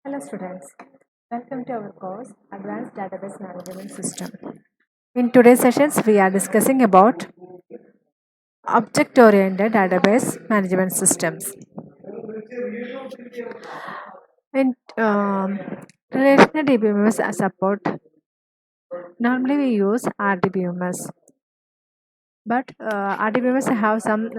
Hello students, welcome to our course Advanced Database Management System. In today's sessions we are discussing about object-oriented database management systems. In relational DBMS support, normally we use RDBMS, but RDBMS have some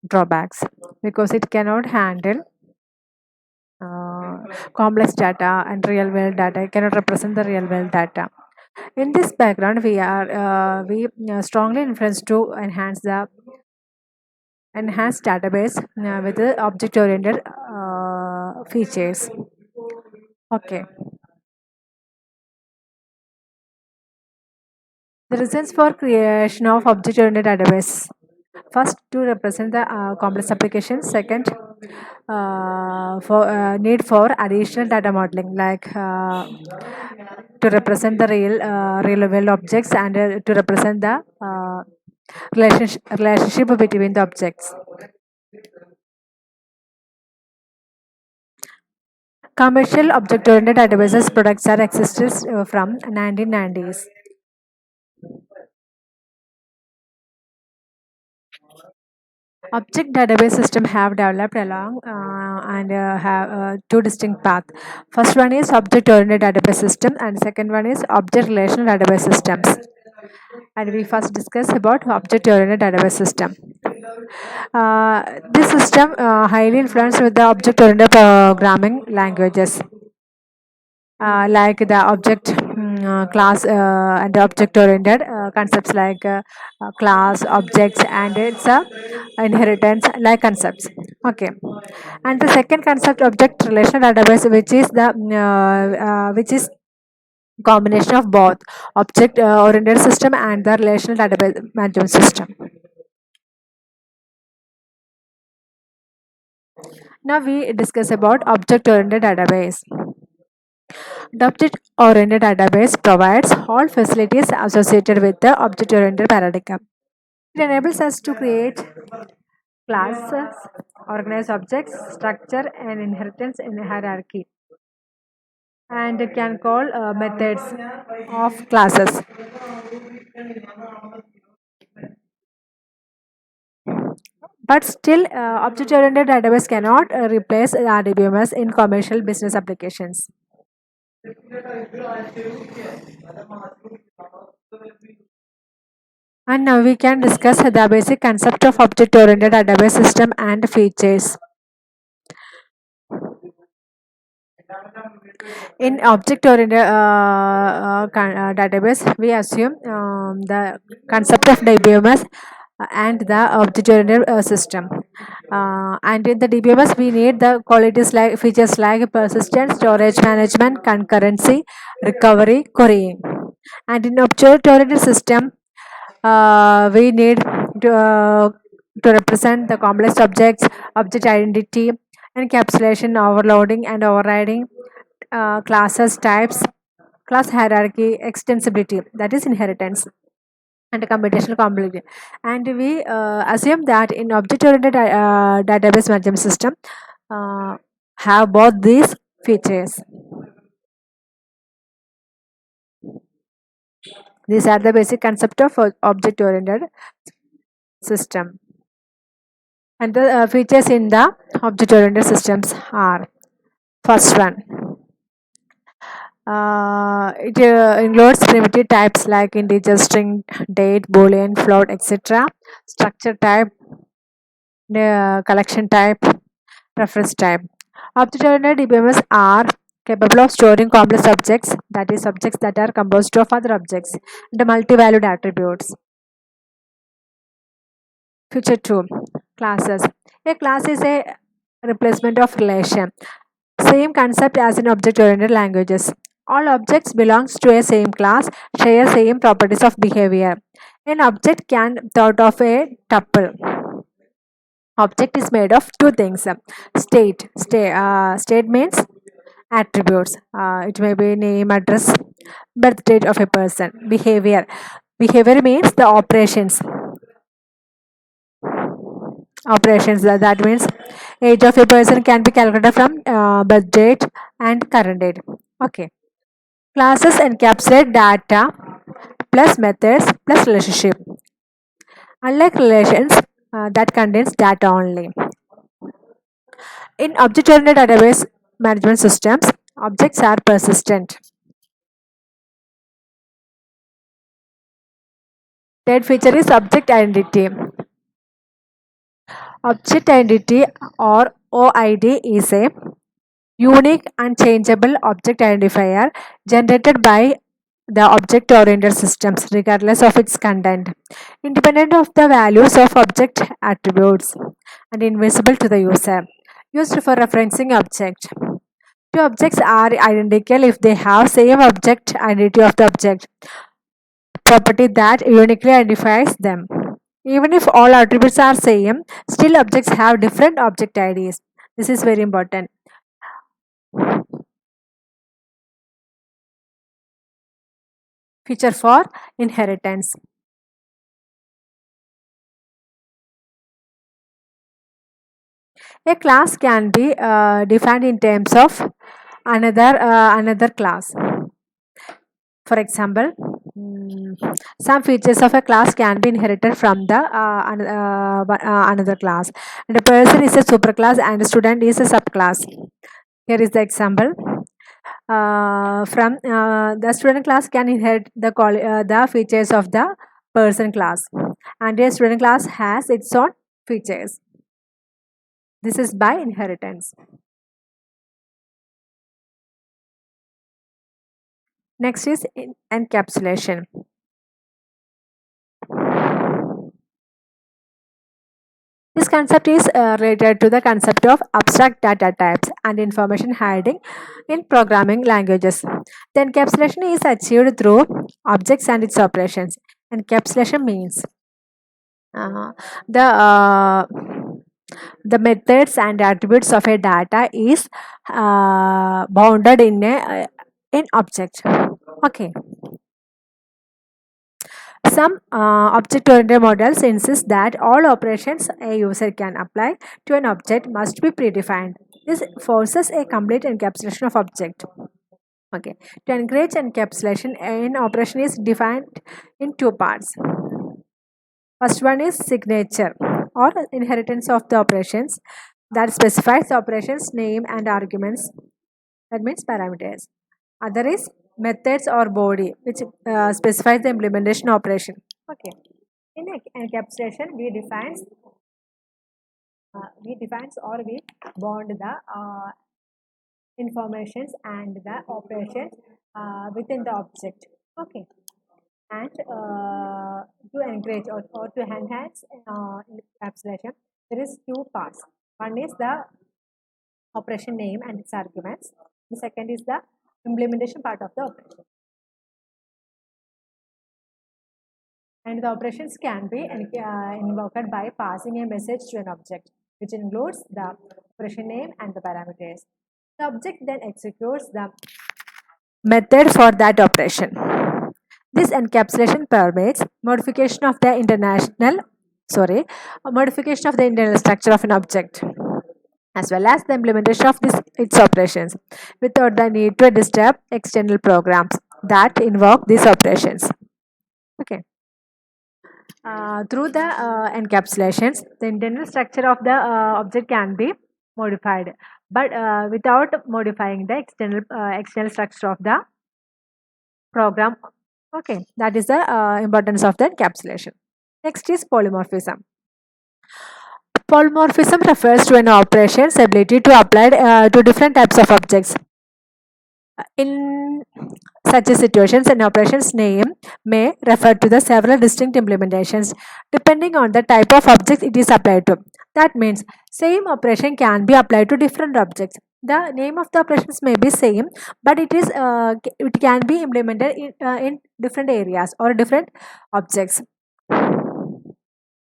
drawbacks because it cannot handle uh, complex data and real world data. It cannot represent the real world data. In this background, we strongly influence to enhance the enhanced database with the object oriented features. Okay. The reasons for creation of object oriented database. First, to represent the complex application. Second, for need for additional data modeling, like to represent the real world objects and to represent the relationship between the objects. Commercial object-oriented databases products are existed from 1990s. Object database systems have developed along and have two distinct paths. First one is object-oriented database system, and second one is object relational database systems. And we first discuss about object-oriented database system. This system highly influenced with the object-oriented programming languages, like the object class and the object oriented concepts like class objects and its inheritance like concepts. Okay. And the second concept, object relational database, which is combination of both object oriented system and the relational database management system. Now we discuss about object oriented database. The object-oriented database provides all facilities associated with the object-oriented paradigm. It enables us to create classes, organize objects, structure and inheritance in a hierarchy, and can call methods of classes. But still, object-oriented database cannot replace RDBMS in commercial business applications. And now we can discuss the basic concept of object-oriented database system and features. In object-oriented database, we assume the concept of DBMS and the object-oriented system. And in the DBMS, we need the qualities like features like persistence, storage management, concurrency, recovery, querying. And in object-oriented system, we need to represent the complex objects, object identity, encapsulation, overloading and overriding, classes, types, class hierarchy, extensibility, that is inheritance, and computational complexity. And we assume that in object-oriented database management system uh, have both these features. These are the basic concept of object-oriented system. And the features in the object-oriented systems are: first one, it includes primitive types like integer, string, date, boolean, float, etc. Structure type, collection type, reference type. Object-oriented DBMS are capable of storing complex objects, that is, objects that are composed of other objects, and multi-valued attributes. Feature 2, classes. A class is a replacement of relation. Same concept as in object-oriented languages. All objects belongs to a same class, share same properties of behavior. An object can thought of a tuple. Object is made of two things. State means attributes. It may be name, address, birth date of a person. Behavior means the operations. operations. That means age of a person can be calculated from birth date and current date. Okay. Classes encapsulate data plus methods plus relationship. Unlike relations that contains data only. In object-oriented database management systems, objects are persistent. Third feature is object identity. Object identity or OID is a unique unchangeable object identifier generated by the object-oriented systems regardless of its content, independent of the values of object attributes and invisible to the user. Used for referencing object. Two objects are identical if they have same object identity of the object property that uniquely identifies them. Even if all attributes are same, still objects have different object IDs. This is very important. Feature for inheritance. A class can be defined in terms of another class. For example, some features of a class can be inherited from the another class. And a person is a superclass and a student is a subclass. Here is the example. From the student class can inherit the features of the person class, and a student class has its own features. This is by inheritance. Next is encapsulation. This concept is related to the concept of abstract data types and information hiding in programming languages. The encapsulation is achieved through objects and its operations. Encapsulation means uh, the uh, the methods and attributes of a data is bounded in a in object. Okay. Some object-oriented models insist that all operations a user can apply to an object must be predefined. This forces a complete encapsulation of object. Okay. To encourage encapsulation, an operation is defined in two parts. First one is signature or inheritance of the operations that specifies the operations name and arguments. That means parameters. Other is methods or body, which specifies the implementation operation. Okay. In encapsulation, we defines or we bond the informations and the operations within the object. Okay. And to encourage or to enhance encapsulation, there is two parts. One is the operation name and its arguments. The second is the implementation part of the operation. And the operations can be invoked by passing a message to an object, which includes the operation name and the parameters. The object then executes the method for that operation. This encapsulation permits modification of the internal structure of an object, as well as the implementation of its operations without the need to disturb external programs that invoke these operations. Okay. Through the encapsulations, the internal structure of the object can be modified, but without modifying the external structure of the program. Okay, that is the importance of the encapsulation. Next is polymorphism. Polymorphism refers to an operation's ability to apply to different types of objects. In such situations, an operation's name may refer to the several distinct implementations depending on the type of object it is applied to. That means same operation can be applied to different objects. The name of the operations may be same, but it can be implemented in different areas or different objects.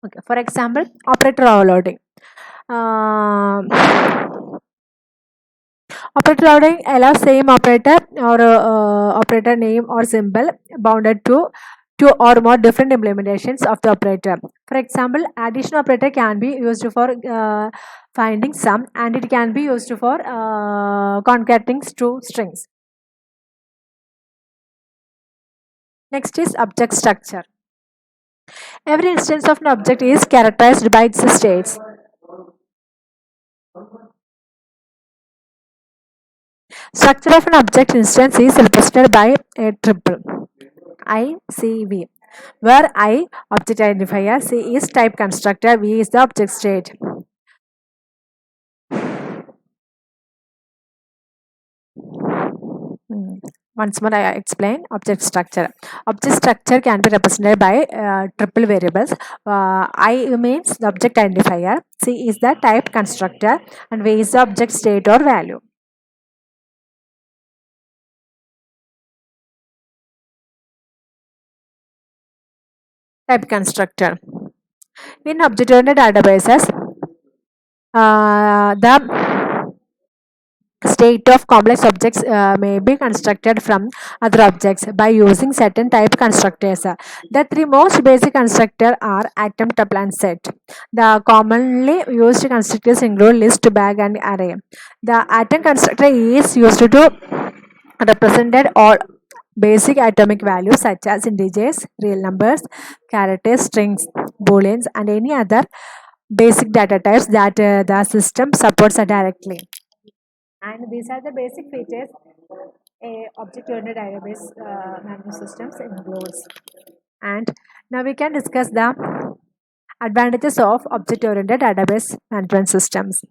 Okay, for example, operator overloading. Um Operator loading allows same operator or operator name or symbol bounded to two or more different implementations of the operator. For example, addition operator can be used for finding sum, and it can be used for concatenating two strings. Next is object structure. Every instance of an object is characterized by its states. Structure of an object instance is represented by a triple ICV, where I object identifier, C is type constructor, V is the object state. Once more I explain object structure. Object structure can be represented by triple variables. I means the object identifier, C is the type constructor, and V is the object state or value. Type constructor. In object-oriented databases, the state of complex objects may be constructed from other objects by using certain type constructors. The three most basic constructors are atom, tuple, and set. The commonly used constructors include list, bag, and array. The atom constructor is used to represent all basic atomic values such as integers, real numbers, characters, strings, booleans, and any other basic data types that the system supports directly. And these are the basic features a object-oriented database management systems includes. And now we can discuss the advantages of object-oriented database management systems.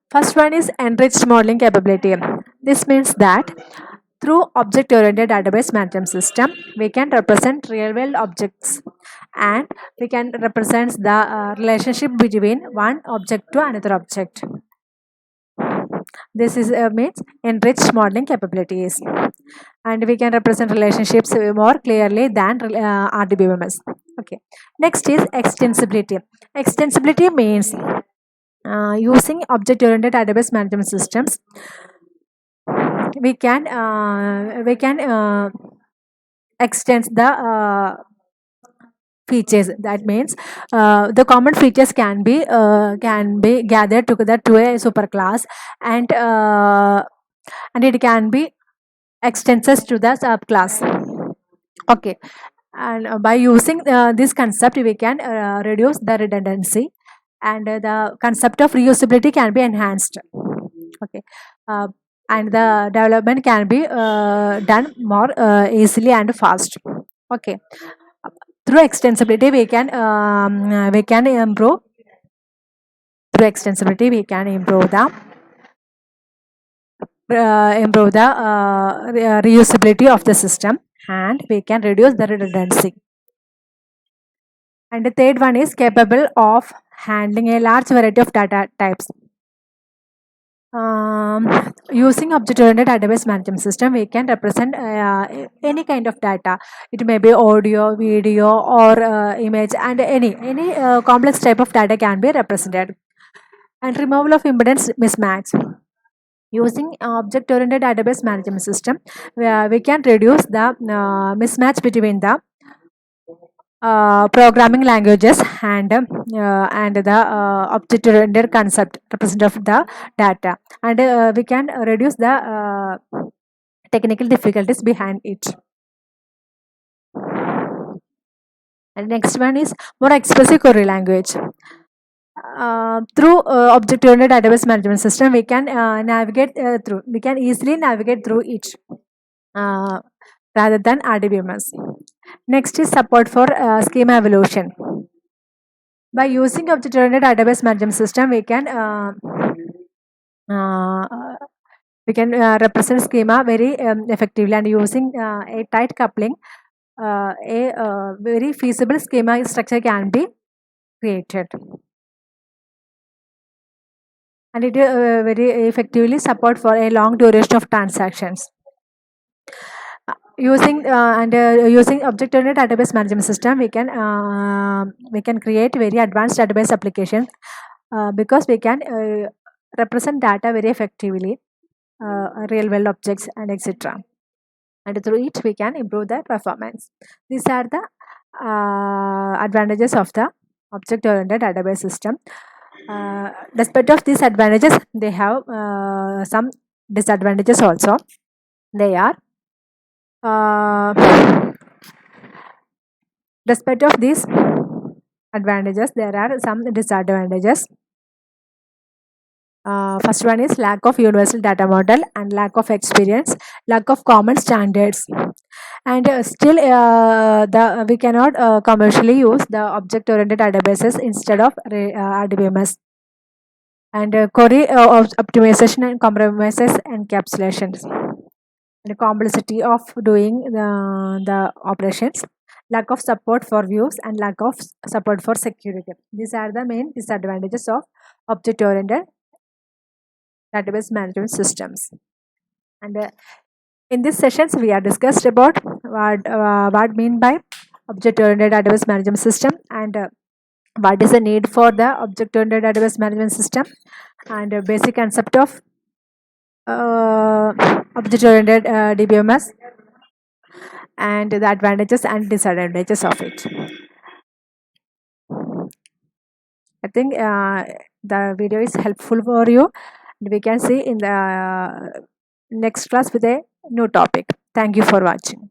First one is enriched modeling capability. This means that through object-oriented database management system, we can represent real-world objects, and we can represent the relationship between one object to another object. This is means enriched modeling capabilities, and we can represent relationships more clearly than RDBMS. Okay. Next is extensibility. Extensibility means using object-oriented database management systems, we can extend the features. That means the common features can be gathered together to a superclass, and it can be extensors to the subclass. Okay, and by using this concept, we can reduce the redundancy, and the concept of reusability can be enhanced. Okay, and the development can be done more easily and fast. Okay, through extensibility we can improve. Through extensibility we can improve the reusability of the system, and we can reduce the redundancy. And the third one is capable of handling a large variety of data types. Using object-oriented database management system, we can represent any kind of data. It may be audio, video, or image, and any complex type of data can be represented. And removal of impedance mismatch. Using object-oriented database management system, we can reduce the mismatch between the programming languages and the object-oriented concept representative of the data, and we can reduce the technical difficulties behind it. And next one is more expressive query language. Through object-oriented database management system, we can we can easily navigate through it rather than RDBMS. Next is support for schema evolution. By using object-oriented database management system, we can represent schema very effectively, and using a tight coupling, a very feasible schema structure can be created, and it very effectively support for a long duration of transactions. Using object-oriented database management system, we can create very advanced database applications because we can represent data very effectively, real world objects, and etc. and through it we can improve the performance. These are the advantages of the object oriented database system. Despite of these advantages, they have some disadvantages also. They are despite of these advantages, there are some disadvantages. First one is lack of universal data model and lack of experience, lack of common standards, and still the we cannot commercially use the object oriented databases instead of RDBMS, and query optimization and compromises encapsulations, the complexity of doing the operations, lack of support for views, and lack of support for security. These are the main disadvantages of object oriented database management systems. And in these sessions, we are discussed about what mean by object oriented database management system, and what is the need for the object oriented database management system, and basic concept of object oriented DBMS, and the advantages and disadvantages of it. I think the video is helpful for you. We can see in the next class with a new topic. Thank you for watching.